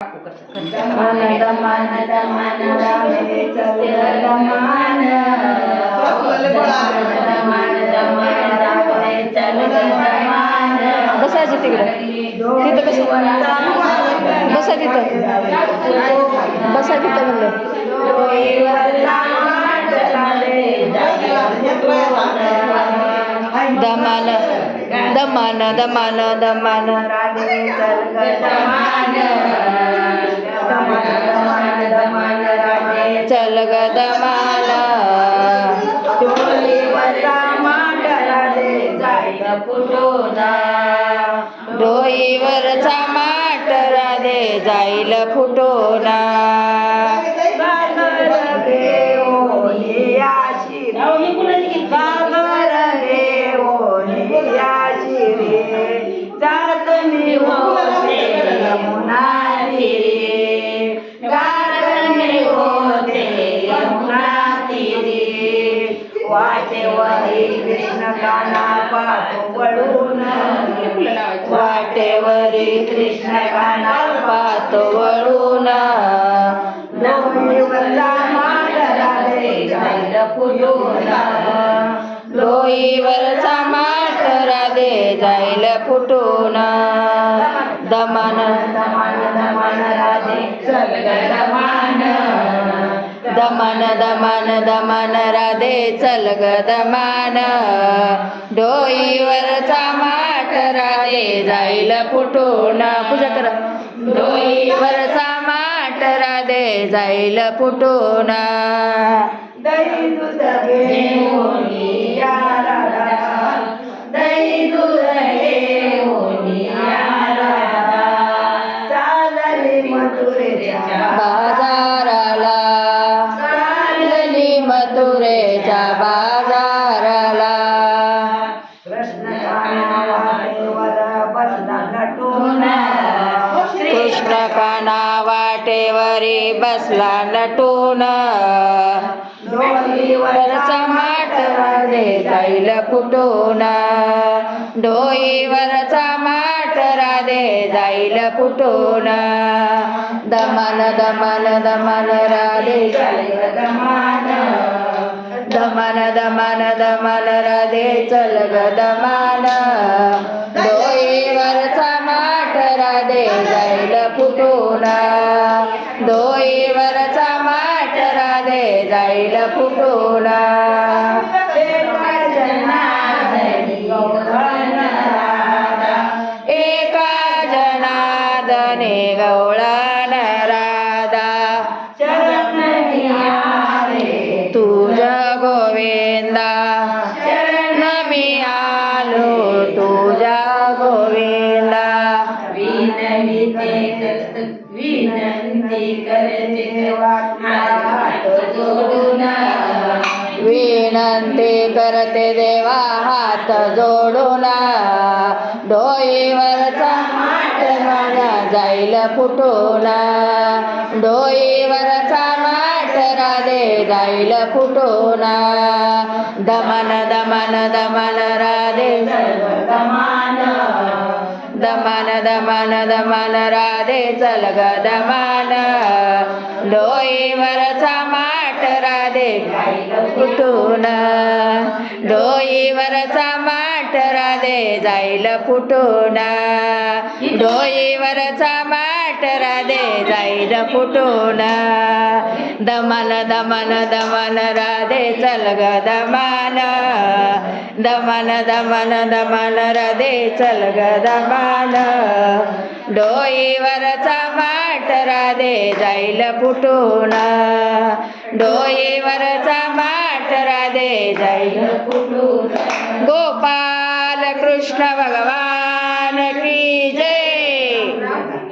दमान दमान दमान रामे चल दमान दमान दमान रामे चल दमान बसायचं तिकडं तिथं बसा तिथं बसा तिथं म्हणलं दमान दमान दमान दमान राधे चल दमान दमान दमान राधे चल ग दमान डोईवरचा मांड राधे जाईल फुटोना डोईवरचा माठ राधे जाईल फुटोना गागर घेऊन याची गागर घेऊन याची रे जात मी होते यमुना तीरे गागर मी होते यमुना तीरे वाटेवरी कृष्ण काना पाहतो वळून वाटेवरी कृष्ण काना पाहतो वळून डोईवरचा मांड राधे जाईल फुटोना डोईवरचा माठ राधे जाईल फुटोना दमान दमान दमान राधे चल ग दमान दमान दमान दमान राधे चल ग दमान डोईवरचा माठ राधे जाईल फुटोना पूजा करा डोईवरचा माठ राधे जाईल फुटोना दही दूध घेऊन या राधा दही दूध घेऊन या राधा चालली मथुरेच्या बाजाराला चालली मथुरेच्या बाजाराला कृष्ण कानावर बसला नटून कृष्ण काना वाटेवरी बसला नटून डोईवरचा माठ राधे जाईल फुटोना डोईवरचा माठ राधे जाईल फुटोना दमान दमान दमान राधे चल दमान दमान दमान दमान राधे चल ग दमान डोईवरचा माठ राधे जाईल फुटोना डोईवरचा माठ राधे जाईल फुटोना एका जनार्दनी गौरण राधा एका जनार्दने गवळण राधा चरण आले तुझ्या गोविंदा चरण मी आलो तुझ्या गोविंदा विनंती करते हात जोडून विनंती करते देवा हात जोडून डोईवरचा माठ माझा जाईल फुटोना डोईवरचा माठ राधे जाईल फुटोना दमान दमान दमान राधे दमान दमान दमान दमान राधे चल ग दमान डोईवरचा माठ राधे जाईल फुटोना डोईवरचा माठ राधे जाईल फुटोना डोईवरचा माठ राधे जाईल फुटोना दमान दमान दमान राधे चल ग दमान दमान दमान दमान राधे चल ग दमान डोईवरचा माठ राधे जाईल फुटोना डोईवरचा माठ राधे जाईल फुटोना गोपाल कृष्ण भगवान की जय।